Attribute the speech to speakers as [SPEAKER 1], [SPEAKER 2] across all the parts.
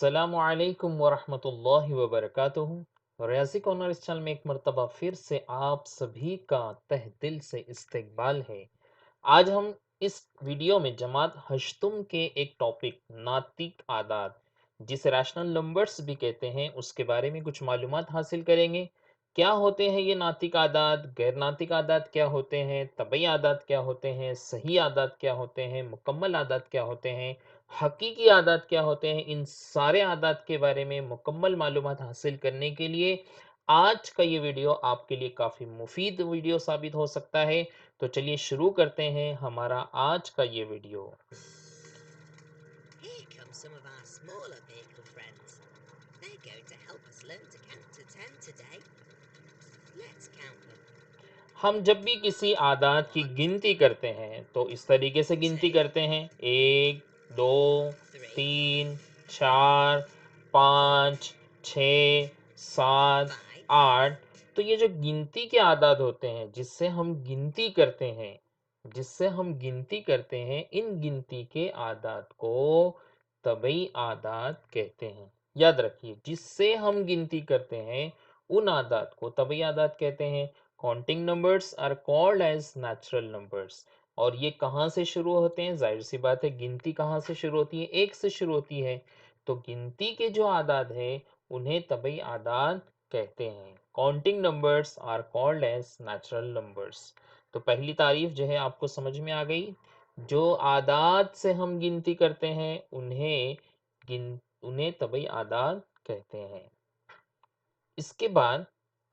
[SPEAKER 1] अस्सलामु अलैकुम वरहमतुल्लाहि वबरकातुहू। रियाजी कॉर्नर इस चैनल में एक मरतबा फिर से आप सभी का तहे दिल से इस्तकबाल है। आज हम इस वीडियो में जमात हश्तुम के एक टॉपिक नातिक आदात, जिसे रैशनल नंबर्स भी कहते हैं, उसके बारे में कुछ मालूमात हासिल करेंगे। क्या होते हैं ये नातिक आदात, गैर नातिक आदात क्या होते हैं, तबई आदात क्या होते हैं, सही आदात क्या होते हैं, मुकम्मल आदात क्या होते हैं, हकीकी आदात क्या होते हैं। इन सारे आदात के बारे में मुकम्मल मालूमात हासिल करने के लिए आज का ये वीडियो आपके लिए काफ़ी मुफीद वीडियो साबित हो सकता है। तो चलिए शुरू करते हैं हमारा आज का ये video.
[SPEAKER 2] Here come some of our smaller vehicle friends. They're going to help us learn to count to 10 today. Let's count them.
[SPEAKER 1] हम जब भी किसी आदात की गिनती करते हैं तो इस तरीके से गिनती करते हैं: 1, 2, 3, 4, 5, 6, 7, 8। तो ये जो गिनती के आदात होते हैं जिससे हम गिनती करते हैं, इन गिनती के आदात को तबई आदात कहते हैं। याद रखिए, जिससे हम गिनती करते हैं उन आदात को तबई आदात कहते हैं। Counting numbers are called as natural numbers. और ये कहाँ से शुरू होते हैं? जाहिर सी बात है, गिनती कहाँ से शुरू होती है? एक से शुरू होती है। तो गिनती के जो आदात है उन्हें तबई आदात कहते हैं। Counting numbers are called as natural numbers. तो पहली तारीफ जो है आपको समझ में आ गई। जो आदात से हम गिनती करते हैं उन्हें तबई आदात कहते हैं। इसके बाद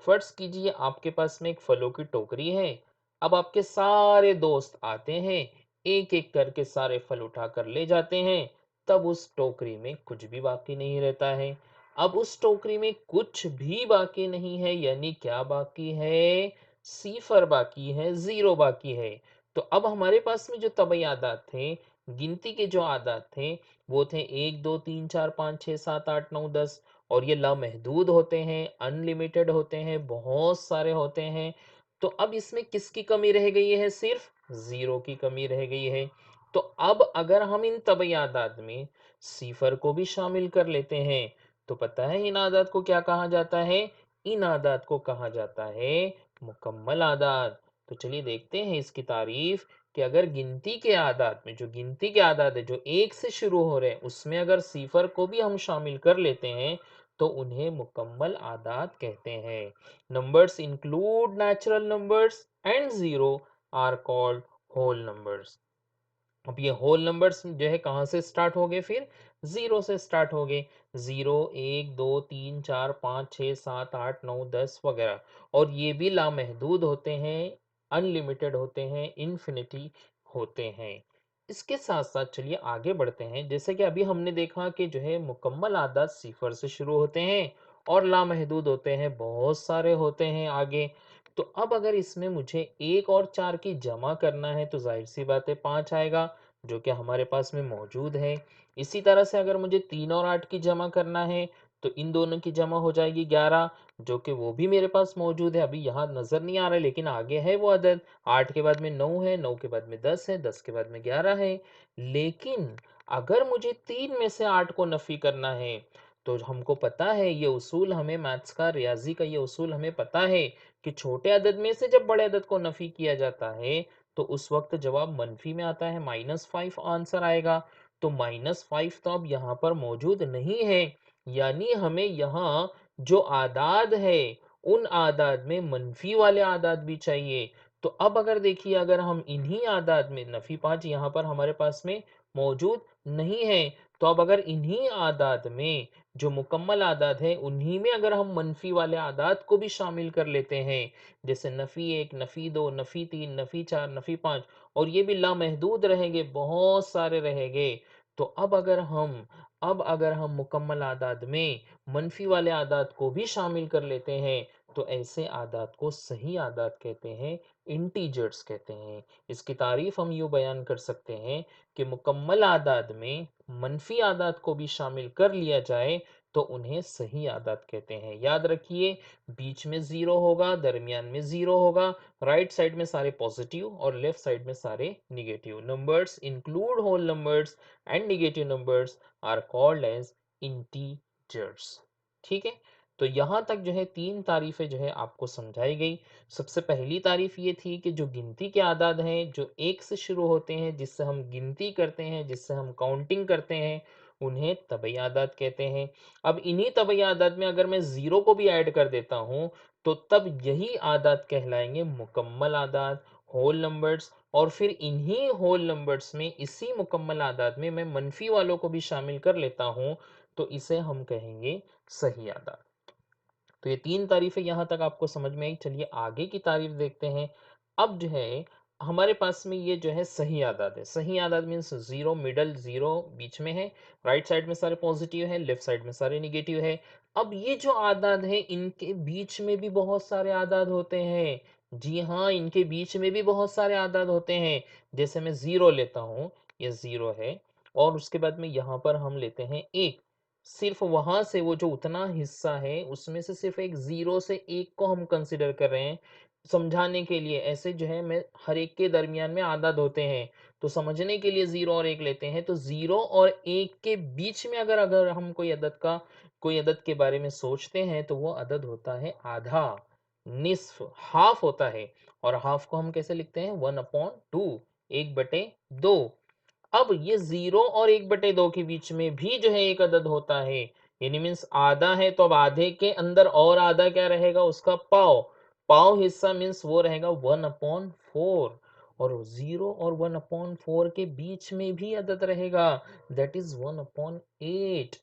[SPEAKER 1] फर्ज कीजिए आपके पास में एक फलों की टोकरी है। अब आपके सारे दोस्त आते हैं, एक एक करके सारे फल उठा कर ले जाते हैं। तब उस टोकरी में कुछ भी बाकी नहीं रहता है। अब उस टोकरी में कुछ भी बाकी नहीं है, यानी क्या बाकी है? सिफर बाकी है, जीरो बाकी है। तो अब हमारे पास में जो तबई आदात थे, गिनती के जो आदात थे, वो थे 1, 2, 3, 4, 5, 6, 7, 8, 9, 10। और ये लामहदूद होते हैं, अनलिमिटेड होते हैं, बहुत सारे होते हैं। तो अब इसमें किसकी कमी रह गई है? सिर्फ जीरो की कमी रह गई है। तो अब अगर हम इन तबई आदात में सिफर को भी शामिल कर लेते हैं तो पता है इन आदात को क्या कहा जाता है? इन आदात को कहा जाता है मुकम्मल आदात। तो चलिए देखते हैं इसकी तारीफ कि अगर गिनती के आदात में, जो गिनती के आदात है जो एक से शुरू हो रहे हैं, उसमें अगर सिफर को भी हम शामिल कर लेते हैं तो उन्हें मुकम्मल आदात कहते हैं। Numbers include natural numbers and zero are called whole numbers. अब ये होल नंबर्स जो है कहाँ से स्टार्ट हो गए? फिर जीरो से स्टार्ट हो गए। जीरो, 1, 2, 3, 4, 5, 6, 7, 8, 9, 10 वगैरह। और ये भी लामहदूद होते हैं, अनलिमिटेड होते हैं, इन्फिनिटी होते हैं। इसके साथ साथ चलिए आगे बढ़ते हैं। जैसे कि अभी हमने देखा कि जो है मुकम्मल आदात सिफर से शुरू होते हैं और लामहदूद होते हैं, बहुत सारे होते हैं आगे। तो अब अगर इसमें मुझे 1 और 4 की जमा करना है तो जाहिर सी बात है 5 आएगा, जो कि हमारे पास में मौजूद है। इसी तरह से अगर मुझे 3 और 8 की जमा करना है तो इन दोनों की जमा हो जाएगी 11, जो कि वो भी मेरे पास मौजूद है। अभी यहाँ नज़र नहीं आ रहा है लेकिन आगे है वो अदद। 8 के बाद में 9 है, 9 के बाद में 10 है, 10 के बाद में 11 है। लेकिन अगर मुझे 3 में से 8 को नफ़ी करना है तो हमको पता है, ये उसूल हमें मैथ्स का, रियाजी का ये उसूल हमें पता है कि छोटे अदद में से जब बड़े अदद को नफ़ी किया जाता है तो उस वक्त जवाब मनफी में आता है, -5 आंसर आएगा। तो -5 तो अब यहाँ पर मौजूद नहीं है, यानी हमें यहाँ जो आदाद है उन आदाद में मनफी वाले आदाद भी चाहिए। तो अब अगर देखिए, अगर हम इन्हीं आदाद में नफ़ी 5 यहाँ पर हमारे पास में मौजूद नहीं है, तो अब अगर इन्हीं आदाद में जो मुकम्मल आदाद है उन्हीं में अगर हम मनफी वाले आदाद को भी शामिल कर लेते हैं, जैसे नफ़ी 1, नफ़ी 2, नफ़ी 3, नफ़ी 4, नफ़ी 5, और ये भी लामहदूद रहेंगे, बहुत सारे रहेंगे। तो अब अगर हम मुकम्मल आदाद में मनफी वाले आदाद को भी शामिल कर लेते हैं तो ऐसे आदाद को सही आदाद कहते हैं, इंटीजर्स कहते हैं। इसकी तारीफ हम यूँ बयान कर सकते हैं कि मुकम्मल आदाद में मनफी आदाद को भी शामिल कर लिया जाए तो उन्हें सही आदाद कहते हैं। याद रखिए, बीच में ज़ीरो होगा, दरमियान में ज़ीरो होगा, राइट साइड में सारे पॉजिटिव और लेफ्ट साइड में सारे negative. Numbers include whole numbers and negative numbers are called as integers. ठीक है, तो यहाँ तक जो है 3 तारीफ़ें जो है आपको समझाई गई। सबसे पहली तारीफ़ ये थी कि जो गिनती के आदाद हैं, जो 1 से शुरू होते हैं, जिससे हम गिनती करते हैं, जिससे हम काउंटिंग करते हैं, उन्हें तबई आदाद कहते हैं। अब इन्हीं तबई आदाद में अगर मैं 0 को भी ऐड कर देता हूँ, तो तब यही आदाद कहलाएँगे मुकम्मल आदाद, होल नंबर्स। और फिर इन्हीं होल नंबर्स में, इसी मुकम्मल आदाद में मैं मनफी वालों को भी शामिल कर लेता हूँ, तो इसे हम कहेंगे सही आदाद। तो ये 3 तारीफ़ें यहाँ तक आपको समझ में आई। चलिए आगे की तारीफ़ देखते हैं। अब जो है हमारे पास में ये जो है सही आदाद है। सही आदाद मीन्स 0 मिडल 0 बीच में है, राइट साइड में सारे पॉजिटिव है, लेफ्ट साइड में सारे नेगेटिव है। अब ये जो आदाद है इनके बीच में भी बहुत सारे आदाद होते हैं। जी हाँ, इनके बीच में भी बहुत सारे आदाद होते हैं। जैसे मैं 0 लेता हूँ, ये 0 है और उसके बाद में यहाँ पर हम लेते हैं 1। सिर्फ वहां से वो जो उतना हिस्सा है उसमें से सिर्फ एक 0 से 1 को हम कंसीडर कर रहे हैं समझाने के लिए। ऐसे जो है मैं हर एक के दरमियान में आदाद होते हैं, तो समझने के लिए 0 और 1 लेते हैं। तो 0 और 1 के बीच में अगर अगर हम कोई अदद के बारे में सोचते हैं तो वो अदद होता है आधा, निस्फ, हाफ होता है। और हाफ को हम कैसे लिखते हैं? 1/2, 1/2। अब ये 0 और 1/2 के बीच में भी जो है एक अदद होता है, यानी मीन्स आधा है, तो अब आधे के अंदर और आधा क्या रहेगा? उसका पाव। पाव हिस्सा मीन्स वो रहेगा 1/4। और 0 और 1/4 के बीच में भी अदद रहेगा, दैट इज 1/8।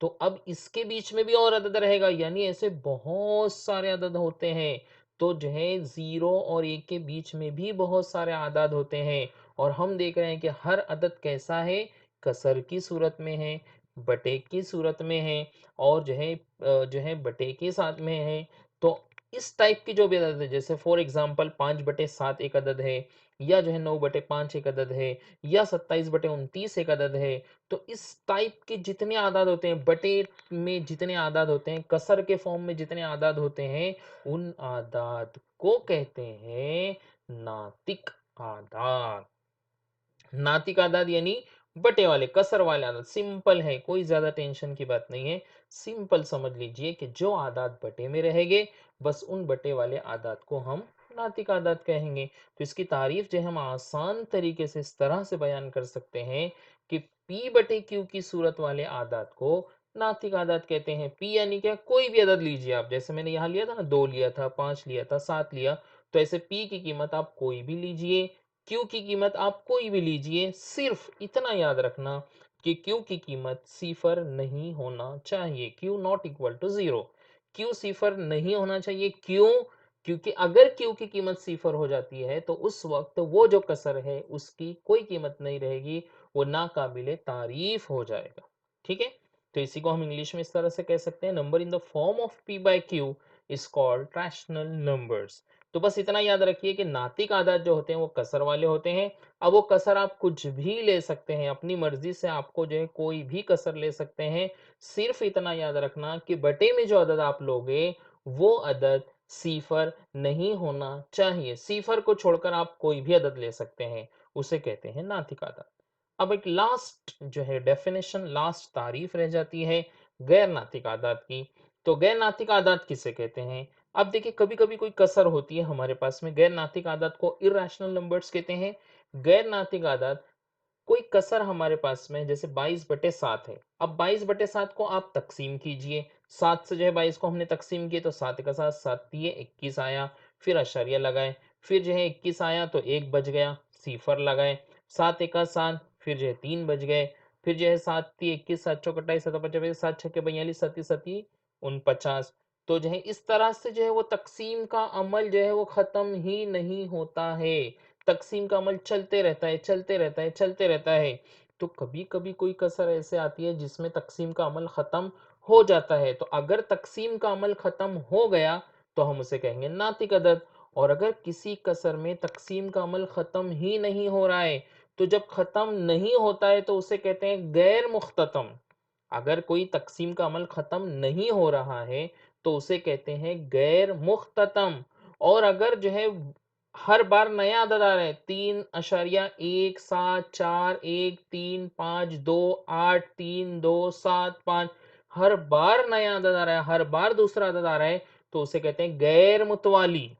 [SPEAKER 1] तो अब इसके बीच में भी और अदद रहेगा, यानी ऐसे बहुत सारे अदद होते हैं। तो जो है 0 और 1 के बीच में भी बहुत सारे आदाद होते हैं। और हम देख रहे हैं कि हर अदद कैसा है? कसर की सूरत में है, बटे की सूरत में है, और जो है बटे के साथ में है। तो इस टाइप की जो भी अदद है, जैसे फॉर एग्जांपल 5/7 एक अदद है, या जो है 9/5 एक अदद है, या 27/29 एक अदद है। तो इस टाइप के जितने आदाद होते हैं, बटे में जितने आदाद होते हैं, कसर के फॉर्म में जितने आदाद होते हैं, उन आदाद को कहते हैं नातिक आदाद। नातिक आदाद यानी बटे वाले, कसर वाले आदाद। सिंपल है, कोई ज्यादा टेंशन की बात नहीं है। सिंपल समझ लीजिए कि जो आदाद बटे में रहेंगे, बस उन बटे वाले आदाद को हम नातिक आदाद कहेंगे। तो इसकी तारीफ जो हम आसान तरीके से इस तरह से बयान कर सकते हैं कि p/q की सूरत वाले आदाद को नातिक आदाद कहते हैं। p यानी क्या? कोई भी अदद लीजिए आप, जैसे मैंने यहाँ लिया था ना, 2 लिया था, 5 लिया था, 7 लिया। तो ऐसे p की कीमत आप कोई भी लीजिए, Q की कीमत आप कोई भी लीजिए, सिर्फ इतना याद रखना कि Q की कीमत सिफर नहीं होना चाहिए। Q not equal to 0। Q सिफर नहीं होना चाहिए। क्यों? क्योंकि अगर Q की कीमत सिफर हो जाती है तो उस वक्त वो जो कसर है उसकी कोई कीमत नहीं रहेगी, वो नाकाबिले तारीफ हो जाएगा। ठीक है, तो इसी को हम इंग्लिश में इस तरह से कह सकते हैं, number in the form of p/q is called rational numbers. तो बस इतना याद रखिए कि नातिक आदाद जो होते हैं वो कसर वाले होते हैं। अब वो कसर आप कुछ भी ले सकते हैं, अपनी मर्जी से आपको जो है कोई भी कसर ले सकते हैं। सिर्फ इतना याद रखना कि बटे में जो अदद आप लोगे वो अदद सीफर नहीं होना चाहिए। सीफर को छोड़कर आप कोई भी अदद ले सकते हैं, उसे कहते हैं नातिक आदाद। अब एक लास्ट जो है डेफिनेशन, लास्ट तारीफ रह जाती है गैर नातिक आदाद की। तो गैर नातिक आदाद किसे कहते हैं? अब देखिए, कभी कभी कोई कसर होती है हमारे पास में, गैर नातिक आदाद को इर्रेशनल नंबर्स कहते हैं। गैर नातिक आदाद, कोई कसर हमारे पास में जैसे 22/7 है। अब 22/7 को आप तकसीम कीजिए, 7 से जो है 22 को हमने तकसीम किए तो 7 का 7, 7 दिए 21 आया। फिर अशरिया लगाए, फिर जो है 21 आया तो 1 बच गया, सीफर लगाए। 7 एका 7, फिर जो है 3 बच गए। फिर जो है 7 ती 21, 7 चौक 28, 7 25, 7 छक्के 42, 7 सती 49। तो जो है इस तरह से जो है वो तकसीम का अमल जो है वो खत्म ही नहीं होता है। तकसीम का अमल चलते रहता है, चलते रहता है, चलते रहता है। तो कभी कभी कोई कसर ऐसे आती है जिसमें तकसीम का अमल खत्म हो जाता है। तो अगर तकसीम का अमल खत्म हो गया तो हम उसे कहेंगे नातिक अदद। और अगर किसी कसर में तकसीम का अमल खत्म ही नहीं हो रहा है, तो जब खत्म नहीं होता है तो उसे कहते हैं गैर मुख्ततम। अगर कोई तकसीम का अमल खत्म नहीं हो रहा है तो उसे कहते हैं गैर मुख्ततम। और अगर जो है हर बार नया अदद आ रहा है, 3.1741352 8 3 2 7 5, हर बार नया अदद आ रहा है, हर बार दूसरा अदद आ रहा है, तो उसे कहते हैं गैर मुतवाली।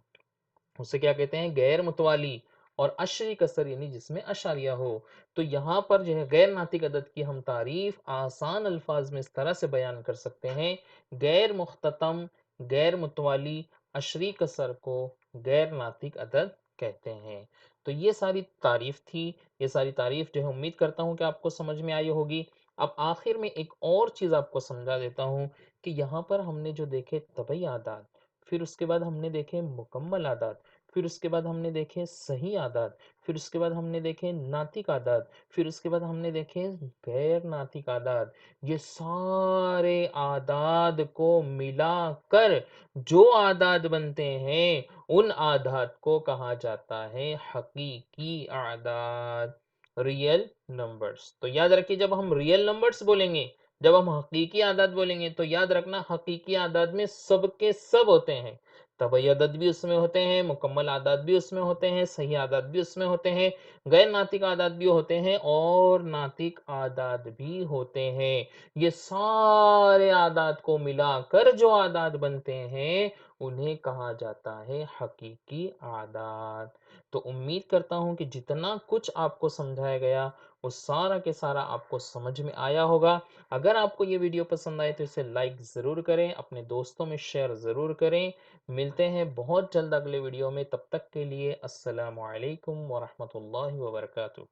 [SPEAKER 1] उसे क्या कहते हैं? गैर मुतवाली। और अशरी कसर यानी जिसमें अशारिया हो। तो यहाँ पर जो है गैर नातिक अदद की हम तारीफ आसान अल्फाज में इस तरह से बयान कर सकते हैं, गैर मुख्ततम, गैर मुतवाली, अशरी कसर को गैर नातिक अदद कहते हैं। तो ये सारी तारीफ थी, ये सारी तारीफ जो है उम्मीद करता हूँ कि आपको समझ में आई होगी। अब आखिर में एक और चीज़ आपको समझा देता हूँ कि यहाँ पर हमने जो देखे तबई आदात, फिर उसके बाद हमने देखे मुकम्मल आदात, फिर उसके बाद हमने देखे सही आदात, फिर उसके बाद हमने देखे नातिक आदात, फिर उसके बाद हमने देखे गैर नातिक आदात। ये सारे आदात को मिलाकर जो आदात बनते हैं, उन आदात को कहा जाता है हकीकी आदात, रियल नंबर्स। तो याद रखिए, जब हम रियल नंबर्स बोलेंगे, जब हम हकीकी आदात बोलेंगे, तो याद रखना हकीकी आदात में सब के सब होते हैं। तबई अदद भी उसमें होते हैं, मुकम्मल आदात भी उसमें होते हैं, सही आदात भी उसमें होते हैं, गैर नातिक आदात भी होते हैं और नातिक आदात भी होते हैं। ये सारे आदात को मिलाकर जो आदात बनते हैं, उन्हें कहा जाता है हकीकी आदात। तो उम्मीद करता हूँ कि जितना कुछ आपको समझाया गया, वो सारा के सारा आपको समझ में आया होगा। अगर आपको ये वीडियो पसंद आए तो इसे लाइक ज़रूर करें, अपने दोस्तों में शेयर ज़रूर करें। मिलते हैं बहुत जल्द अगले वीडियो में, तब तक के लिए अस्सलामु अलैकुम वरहमतुल्लाहि वबरकातुहू।